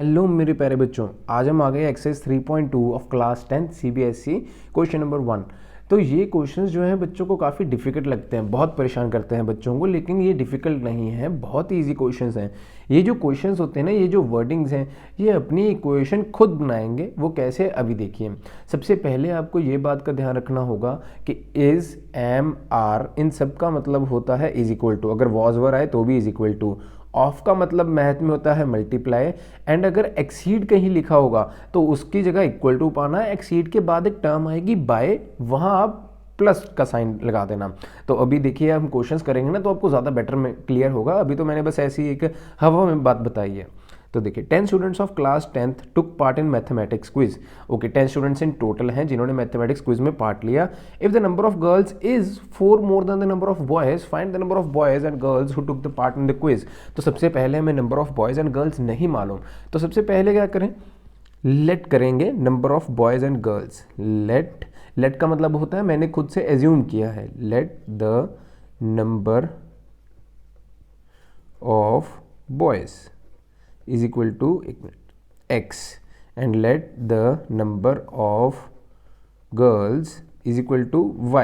Hello मेरे प्यारे बच्चों, आज हम आ गए exercise 3.2 of class 10 CBSE question number 1। तो ये क्वेश्चंस जो हैं बच्चों को काफ़ी डिफिकल्ट लगते हैं, बहुत परेशान करते हैं बच्चों को, लेकिन ये डिफिकल्ट नहीं है, बहुत ही ईजी क्वेश्चंस हैं। ये जो क्वेश्चंस होते हैं ना, ये जो वर्डिंग्स हैं, ये अपनी इक्वेशन खुद बनाएंगे। वो कैसे, अभी देखिए। सबसे पहले आपको ये बात का ध्यान रखना होगा कि इज, एम, आर, इन सब का मतलब होता है इज इक्वल टू। अगर वॉज वर आए तो भी इज इक्वल टू। ऑफ का मतलब मैथ में होता है मल्टीप्लाई। एंड अगर एक्सीड कहीं लिखा होगा तो उसकी जगह इक्वल टू पाना है। एक्सीड के बाद एक टर्म आएगी बाय, वहां आप प्लस का साइन लगा देना। तो अभी देखिए, हम क्वेश्चंस करेंगे ना तो आपको ज़्यादा बेटर में क्लियर होगा। अभी तो मैंने बस ऐसी एक हवा में बात बताई है। तो देखिए, 10 students of class 10th took part in mathematics quiz. Okay, 10 students in total हैं जिन्होंने मैथमेटिक्स क्विज में पार्ट लिया। If the number of girls is 4 more then the number of boys, find the number of boys and girls who took the part in the quiz. तो सबसे पहले हमें number of boys and girls नहीं मालूम, तो सबसे पहले क्या करें, लेट करेंगे number of boys and girls. Let का मतलब होता है, मैंने खुद से एज्यूम किया है, let the number of boys is equal to x and let the number of girls is equal to y.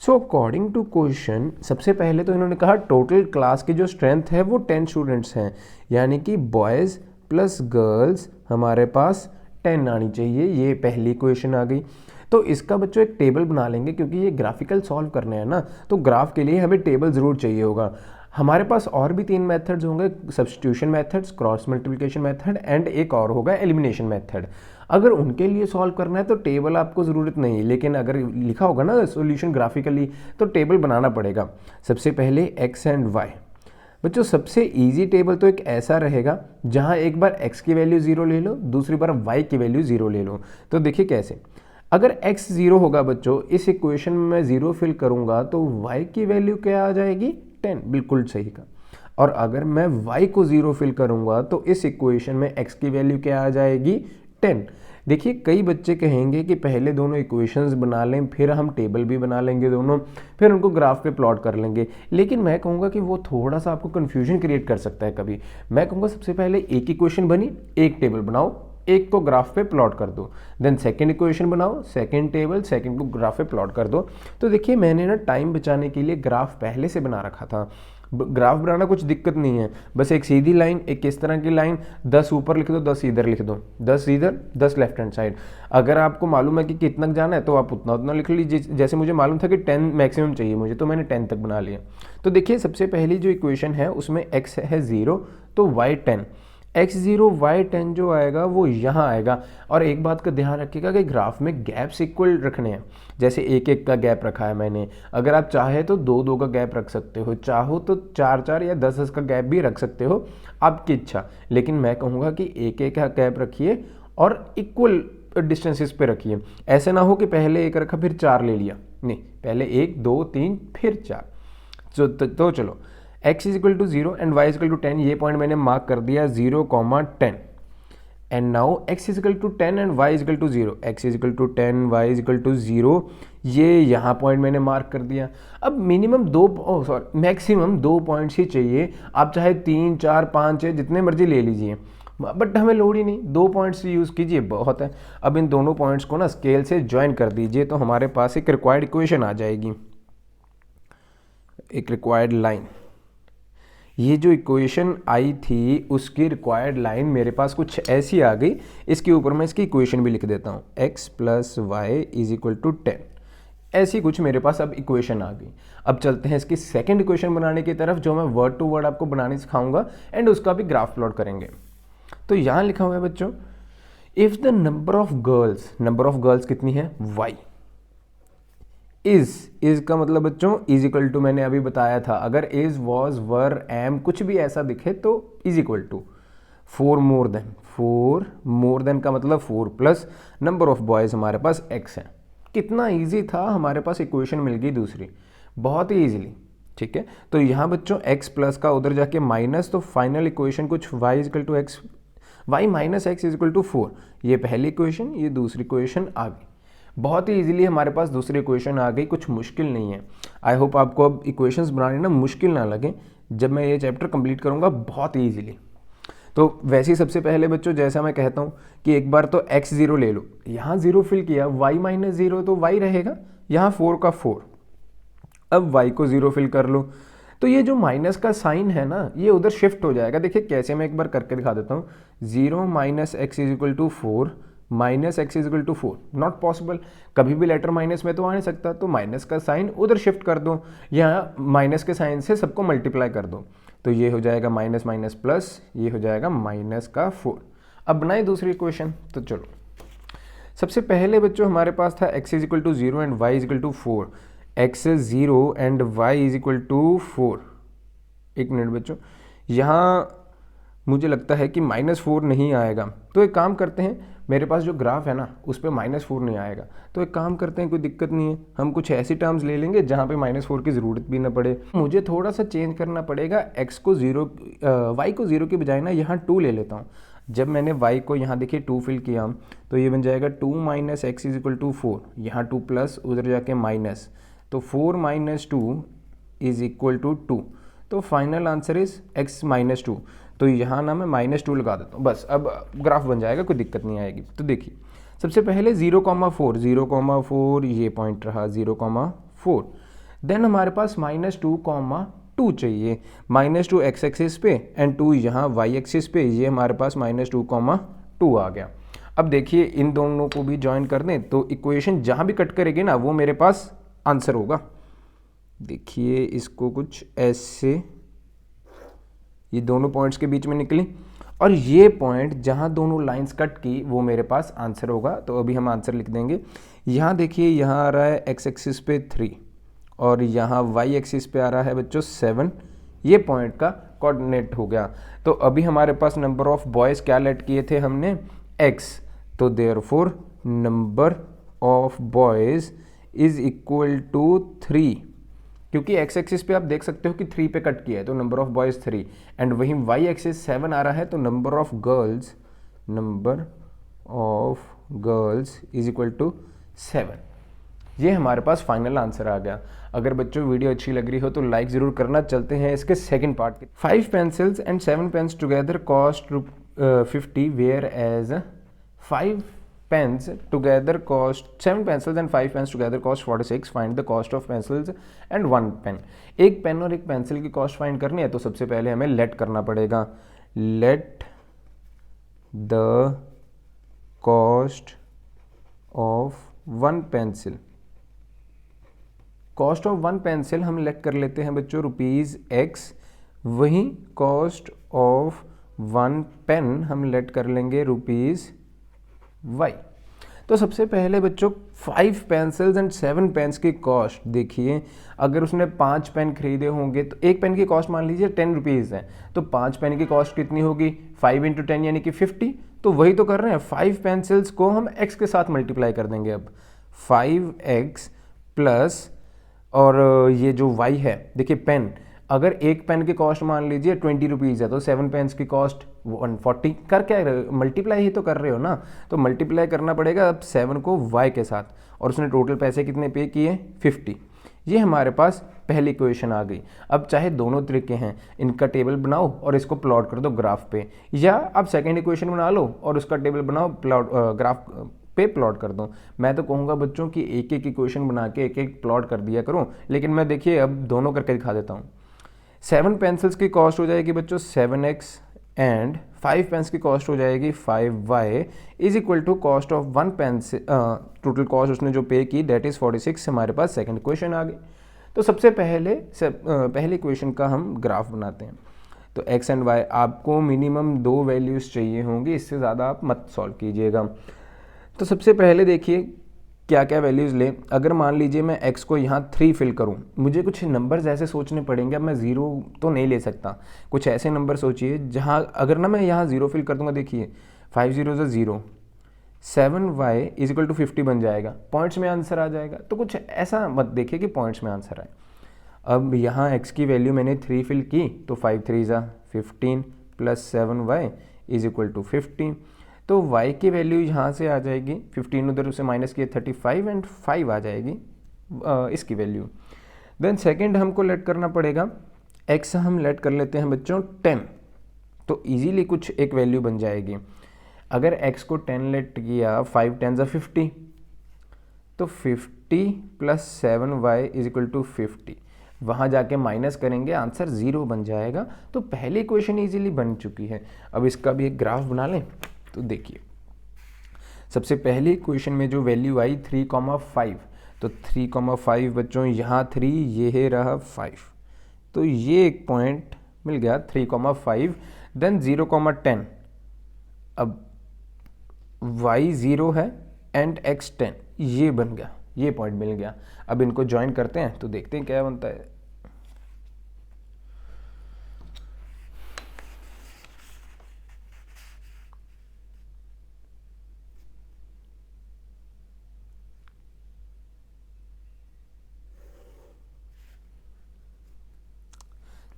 So according to question, सबसे पहले तो इन्होंने कहा टोटल क्लास की जो स्ट्रेंथ है वो 10 स्टूडेंट्स हैं, यानी कि बॉयज़ प्लस गर्ल्स हमारे पास 10 आनी चाहिए। ये पहली क्वेश्चन आ गई। तो इसका बच्चों एक टेबल बना लेंगे, क्योंकि ये ग्राफिकल सॉल्व करने हैं ना, तो ग्राफ के लिए हमें टेबल ज़रूर चाहिए होगा। हमारे पास और भी 3 मेथड्स होंगे, substitution methods, cross multiplication method and एक और होगा एलिमिनेशन मेथड। अगर उनके लिए सॉल्व करना है तो टेबल आपको ज़रूरत नहीं है, लेकिन अगर लिखा होगा ना सॉल्यूशन ग्राफिकली तो टेबल बनाना पड़ेगा। सबसे पहले एक्स एंड वाई। बच्चों सबसे इजी टेबल तो एक ऐसा रहेगा जहां एक बार x की वैल्यू 0 ले लो, दूसरी बार y की वैल्यू 0 ले लो। तो देखिए कैसे, अगर x 0 होगा बच्चों, इस इक्वेशन में मैं 0 फिल करूंगा तो y की वैल्यू क्या आ जाएगी, 10। बिल्कुल सही का। और अगर मैं y को 0 फिल करूंगा तो इस इक्वेशन में x की वैल्यू क्या आ जाएगी, 10। देखिए, कई बच्चे कहेंगे कि पहले दोनों इक्वेशंस बना लें, फिर हम टेबल भी बना लेंगे दोनों, फिर उनको ग्राफ पे प्लॉट कर लेंगे। लेकिन मैं कहूँगा कि वो थोड़ा सा आपको कन्फ्यूजन क्रिएट कर सकता है कभी। मैं कहूँगा सबसे पहले एक इक्वेशन बनी, एक टेबल बनाओ, एक को ग्राफ पे प्लॉट कर दो। देन सेकंड इक्वेशन बनाओ, सेकंड टेबल, सेकंड को ग्राफ पे प्लॉट कर दो। तो देखिए, मैंने ना टाइम बचाने के लिए ग्राफ पहले से बना रखा था। ग्राफ बनाना कुछ दिक्कत नहीं है, बस एक सीधी लाइन, एक किस तरह की लाइन, 10 ऊपर लिख दो, 10 इधर लिख दो, 10 इधर, 10 लेफ्ट हैंड साइड। अगर आपको मालूम है कि कितना जाना है तो आप उतना उतना लिख लीजिए। जैसे मुझे मालूम था कि 10 मैक्सिमम चाहिए मुझे, तो मैंने 10 तक बना लिया। तो देखिए, सबसे पहली जो इक्वेशन है उसमें x है 0 तो y 10, x0 y10 जो आएगा वो यहाँ आएगा। और एक बात का ध्यान रखिएगा कि ग्राफ में गैप्स इक्वल रखने हैं। जैसे एक एक का गैप रखा है मैंने, अगर आप चाहे तो दो दो का गैप रख सकते हो, चाहो तो 4 4 या 10 10 का गैप भी रख सकते हो, आपकी इच्छा। लेकिन मैं कहूँगा कि एक एक का गैप रखिए और इक्वल डिस्टेंसेस पे रखिए। ऐसे ना हो कि पहले एक रखा फिर 4 ले लिया, नहीं, पहले 1 2 3 फिर 4। तो चलो, x is equal to 0 and y is equal to 10, ये पॉइंट मैंने मार्क कर दिया 0,10। And now x is equal to 10 and y is equal to 0, x is equal to 10, y is equal to 0, ये यहाँ पॉइंट मैंने mark कर दिया। अब मिनिमम मैक्सिमम 2 पॉइंट्स ही चाहिए। आप चाहे 3 4 5 जितने मर्जी ले लीजिए, बट हमें लोड ही नहीं, 2 पॉइंट्स यूज़ कीजिए, बहुत है। अब इन दोनों पॉइंट्स को ना स्केल से ज्वाइन कर दीजिए तो हमारे पास एक रिक्वायर्ड इक्वेशन आ जाएगी, एक रिक्वायर्ड लाइन। ये जो इक्वेशन आई थी उसकी रिक्वायर्ड लाइन मेरे पास कुछ ऐसी आ गई। इसके ऊपर मैं इसकी इक्वेशन भी लिख देता हूँ, x plus Y is equal to 10। ऐसी कुछ मेरे पास अब इक्वेशन आ गई। अब चलते हैं इसकी सेकंड इक्वेशन बनाने की तरफ, जो मैं वर्ड टू वर्ड आपको बनाने सिखाऊंगा एंड उसका भी ग्राफ प्लॉट करेंगे। तो यहाँ लिखा हुआ है बच्चों, if the number of girls कितनी है, y। इज का मतलब बच्चों इज इक्वल टू, मैंने अभी बताया था, अगर इज वॉज वर एम कुछ भी ऐसा दिखे तो is equal to 4 more than का मतलब 4 प्लस नंबर ऑफ बॉयज हमारे पास x है। कितना इजी था, हमारे पास इक्वेशन मिल गई दूसरी, बहुत ही इजीली। ठीक है, तो यहाँ बच्चों x प्लस का उधर जाके माइनस, तो फाइनल इक्वेशन कुछ y equal to X, Y minus X is equal to 4। ये पहली इक्वेशन, ये दूसरी इक्वेशन आ गई। बहुत ही इजीली हमारे पास दूसरी इक्वेशन आ गई, कुछ मुश्किल नहीं है। आई होप आपको अब इक्वेशंस बनाने ना मुश्किल ना लगे, जब मैं ये चैप्टर कंप्लीट करूँगा बहुत ही ईजिली। तो वैसे ही सबसे पहले बच्चों जैसा मैं कहता हूँ कि एक बार तो x 0 ले लो, यहाँ 0 फिल किया, y माइनस 0 तो y रहेगा, यहाँ 4 का 4, अब y को 0 फिल कर लो, तो ये जो माइनस का साइन है ना ये उधर शिफ्ट हो जाएगा। देखिए कैसे, मैं एक बार करके दिखा देता हूँ। 0 minus X is equal to 4 minus X is equal to 4, not possible, कभी भी लेटर माइनस में तो आ नहीं सकता, तो माइनस का साइन उधर शिफ्ट कर दो, यहाँ माइनस के साइन से सबको मल्टीप्लाई कर दो, तो ये हो जाएगा माइनस माइनस प्लस, ये हो जाएगा माइनस का 4। अब बनाए दूसरी इक्वेशन, तो चलो सबसे पहले बच्चों हमारे पास था x is equal to 0 and y is equal to 4, x 0 and y is equal to 4। एक मिनट बच्चों, यहाँ मुझे लगता है कि -4 नहीं आएगा, तो एक काम करते हैं, मेरे पास जो ग्राफ है ना उस पर -4 नहीं आएगा, तो एक काम करते हैं, कोई दिक्कत नहीं है, हम कुछ ऐसी टर्म्स ले लेंगे जहाँ पे -4 की ज़रूरत भी ना पड़े। मुझे थोड़ा सा चेंज करना पड़ेगा, x को 0 y को 0 के बजाय ना यहाँ 2 ले लेता हूँ। जब मैंने y को यहाँ देखिए 2 फिल किया तो ये बन जाएगा 2 minus X is equal to 4, यहाँ 2 प्लस उधर जाके माइनस, तो 4 माइनस 2 इज इक्वल टू 2, तो final answer is x minus 2। तो यहाँ ना मैं -2 लगा देता हूँ, बस अब ग्राफ बन जाएगा, कोई दिक्कत नहीं आएगी। तो देखिए सबसे पहले 0,4 ये पॉइंट रहा 0,4, देन हमारे पास -2,2 चाहिए, -2 x एक्सिस पे एंड 2 यहाँ y एक्सिस पे, ये हमारे पास -2,2 आ गया। अब देखिए इन दोनों को भी ज्वाइन कर दें तो इक्वेशन जहाँ भी कट करेगी ना वो मेरे पास आंसर होगा। देखिए इसको कुछ ऐसे, ये दोनों पॉइंट्स के बीच में निकली और ये पॉइंट जहाँ दोनों लाइंस कट की वो मेरे पास आंसर होगा। तो अभी हम आंसर लिख देंगे। यहाँ देखिए यहाँ आ रहा है x एक्सिस पे 3 और यहाँ y एक्सिस पे आ रहा है बच्चों 7, ये पॉइंट का कोऑर्डिनेट हो गया। तो अभी हमारे पास नंबर ऑफ बॉयज़ क्या लेट किए थे हमने, x, तो therefore number of boys is equal to 3, क्योंकि x एक्सिस पे आप देख सकते हो कि 3 पे कट किया है तो नंबर ऑफ बॉयज़ 3, एंड वहीं y एक्सिस 7 आ रहा है तो number of girls is equal to 7। ये हमारे पास फाइनल आंसर आ गया। अगर बच्चों वीडियो अच्छी लग रही हो तो लाइक ज़रूर करना। चलते हैं इसके सेकंड पार्ट के। 5 pencils and 7 pens together cost 50, whereas 5 pens together cost 7 pencils and 5 pens together cost 46. Find the cost of pencils and 1 pen. एक पेन और एक पेंसिल की कॉस्ट फाइंड करनी है तो सबसे पहले हमें लेट करना पड़ेगा। Let the cost of 1 pencil, cost of 1 pencil हम लेट कर लेते हैं बच्चों ₹x, वहीं कॉस्ट ऑफ 1 पेन हम लेट कर लेंगे ₹y। तो सबसे पहले बच्चों 5 पेंसिल्स एंड 7 पेन्स की कॉस्ट देखिए, अगर उसने 5 पेन खरीदे होंगे तो एक पेन की कॉस्ट मान लीजिए 10 रुपीज़ है, तो 5 पेन की कॉस्ट कितनी होगी, 5 × 10 यानी कि 50। तो वही तो कर रहे हैं, 5 पेंसिल्स को हम x के साथ मल्टीप्लाई कर देंगे। अब 5x प्लस और ये जो y है, देखिए पेन, अगर एक पेन की कॉस्ट मान लीजिए 20 रुपीज़ है तो 7 पेन्स की कॉस्ट 140, कर क्या रहे हो, मल्टीप्लाई ही तो कर रहे हो ना, तो मल्टीप्लाई करना पड़ेगा अब 7 को y के साथ, और उसने टोटल पैसे कितने पे किए, 50। ये हमारे पास पहली इक्वेशन आ गई। अब चाहे दोनों तरीके हैं, इनका टेबल बनाओ और इसको प्लॉट कर दो ग्राफ पे, या आप सेकेंड इक्वेशन बना लो और उसका टेबल बनाओ ग्राफ पे प्लॉट कर दो। मैं तो कहूँगा बच्चों कि एक एक इक्वेशन बना के एक एक प्लॉट कर दिया करूँ, लेकिन मैं देखिए अब दोनों करके दिखा देता हूँ। 7 पेंसिल्स की कॉस्ट हो जाएगी बच्चों 7x एंड 5 पेन्स की कॉस्ट हो जाएगी 5y is equal to cost of 1 pencil, total cost उसने जो पे की दैट इज़ 46। हमारे पास सेकंड क्वेश्चन आ गई। तो सबसे पहले क्वेश्चन का हम ग्राफ बनाते हैं। तो x एंड y आपको मिनिमम 2 वैल्यूज़ चाहिए होंगी, इससे ज़्यादा आप मत सॉल्व कीजिएगा। तो सबसे पहले देखिए क्या क्या वैल्यूज़ लें। अगर मान लीजिए मैं x को यहाँ 3 फिल करूँ, मुझे कुछ नंबर्स ऐसे सोचने पड़ेंगे। अब मैं 0 तो नहीं ले सकता, कुछ ऐसे नंबर सोचिए जहाँ अगर ना मैं यहाँ 0 फिल कर दूँगा, देखिए 5 0 0, 7y इज इक्वल टू 50 बन जाएगा, पॉइंट्स में आंसर आ जाएगा। तो कुछ ऐसा मत देखिए कि पॉइंट्स में आंसर आए। अब यहाँ x की वैल्यू मैंने 3 फिल की तो 5 3 15 plus 7y is equal to 50। तो y की वैल्यू यहाँ से आ जाएगी 15, उधर उसे माइनस किए 35 एंड 5 आ जाएगी इसकी वैल्यू। देन सेकंड हमको लेट करना पड़ेगा, x हम लेट कर लेते हैं बच्चों 10। तो इजीली कुछ एक वैल्यू बन जाएगी। अगर x को 10 लेट किया, 5 10 ज़ा 50, तो 50 plus 7y is equal to 50, वहाँ जाके माइनस करेंगे, आंसर 0 बन जाएगा। तो पहली इक्वेशन इजीली बन चुकी है। अब इसका भी एक ग्राफ बना लें। तो देखिए, सबसे पहली इक्वेशन में जो वैल्यू आई 3,5, तो 3,5 बच्चों यहाँ 3, ये रहा 5, तो ये एक पॉइंट मिल गया 3,5। देन 0,10, अब y 0 है एंड x 10, ये बन गया, ये पॉइंट मिल गया। अब इनको ज्वाइन करते हैं तो देखते हैं क्या बनता है।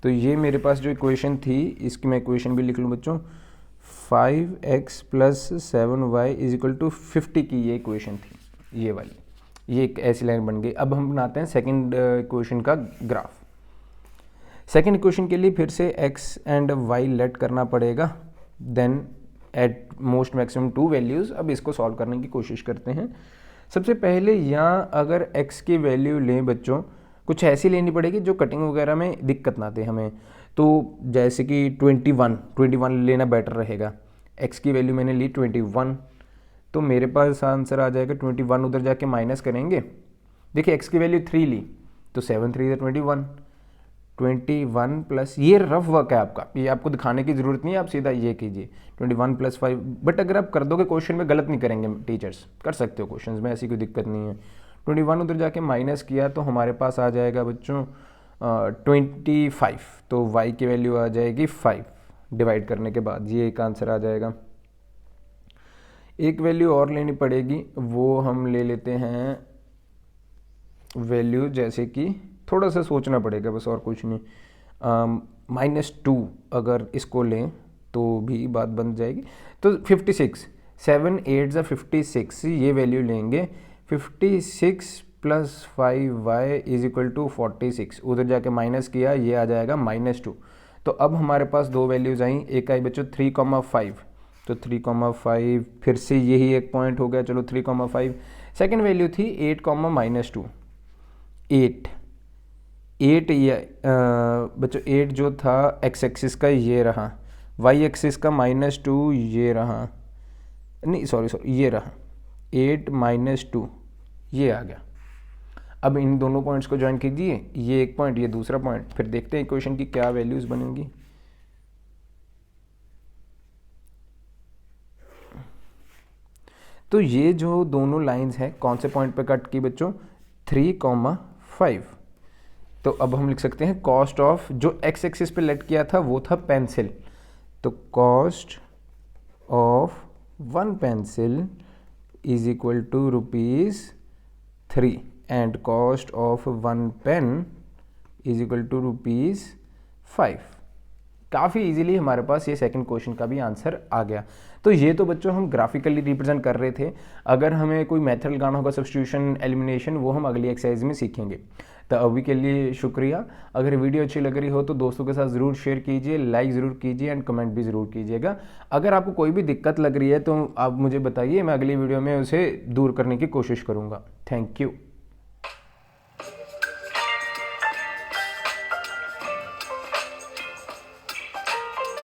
तो ये मेरे पास जो इक्वेशन थी, इसकी मैं इक्वेशन भी लिख लूँ बच्चों, 5x plus 7y is equal to 50 की ये इक्वेशन थी, ये वाली, ये एक ऐसी लाइन बन गई। अब हम बनाते हैं सेकंड इक्वेशन का ग्राफ। सेकंड इक्वेशन के लिए फिर से x एंड y लेट करना पड़ेगा, then at most maximum 2 values. अब इसको सॉल्व करने की कोशिश करते हैं। सबसे पहले यहाँ अगर x की वैल्यू लें बच्चों, कुछ ऐसी लेनी पड़ेगी जो कटिंग वगैरह में दिक्कत ना दे हमें। तो जैसे कि 21 लेना बेटर रहेगा। x की वैल्यू मैंने ली 21, तो मेरे पास आंसर आ जाएगा 21, उधर जाके माइनस करेंगे। देखिए x की वैल्यू 3 ली, तो 7 3 21 प्लस, ये रफ वर्क है आपका, ये आपको दिखाने की ज़रूरत नहीं है, आप सीधा ये कीजिए 21 प्लस 5। बट अगर आप कर दोगे क्वेश्चन में गलत नहीं करेंगे टीचर्स, कर सकते हो क्वेश्चन में, ऐसी कोई दिक्कत नहीं है। 21 उधर जाके माइनस किया तो हमारे पास आ जाएगा बच्चों 25, तो y की वैल्यू आ जाएगी 5 डिवाइड करने के बाद, ये एक आंसर आ जाएगा। एक वैल्यू और लेनी पड़ेगी, वो हम ले लेते हैं वैल्यू, जैसे कि थोड़ा सा सोचना पड़ेगा बस, और कुछ नहीं, -2 अगर इसको लें तो भी बात बन जाएगी। तो 56, 7 8 ज़ा 56, ये वैल्यू लेंगे। 56 plus 5y is equal to 46, उधर जाके माइनस किया, ये आ जाएगा -2। तो अब हमारे पास दो वैल्यूज़ आई, एक आई बच्चों 3,5, तो 3,5 फिर से यही एक पॉइंट हो गया, चलो 3,5। सेकेंड वैल्यू थी 8, -2, 8 ये बच्चों 8 जो था x एक्सिस का ये रहा, y एक्सिस का -2 ये रहा, नहीं सॉरी ये रहा 8 -2, ये आ गया। अब इन दोनों पॉइंट्स को ज्वाइन कीजिए, ये एक पॉइंट, ये दूसरा पॉइंट, फिर देखते हैं इक्वेशन की क्या वैल्यूज बनेंगी। तो ये जो दोनों लाइंस हैं कौन से पॉइंट पे कट की बच्चों, 3,5। तो अब हम लिख सकते हैं कॉस्ट ऑफ, जो x एक्सिस पे लेट किया था वो था पेंसिल, तो cost of 1 pencil is equal to ₹3 and cost of 1 pen is equal to ₹5। काफ़ी इजीली हमारे पास ये सेकंड क्वेश्चन का भी आंसर आ गया। तो ये तो बच्चों हम ग्राफिकली रिप्रेजेंट कर रहे थे। अगर हमें कोई मेथड लगाना होगा सब्स्टिट्यूशन एलिमिनेशन, वो हम अगली एक्सरसाइज में सीखेंगे। तो अभी के लिए शुक्रिया। अगर वीडियो अच्छी लग रही हो तो दोस्तों के साथ ज़रूर शेयर कीजिए, लाइक ज़रूर कीजिए एंड कमेंट भी ज़रूर कीजिएगा। अगर आपको कोई भी दिक्कत लग रही है तो आप मुझे बताइए, मैं अगली वीडियो में उसे दूर करने की कोशिश करूँगा। Thank you.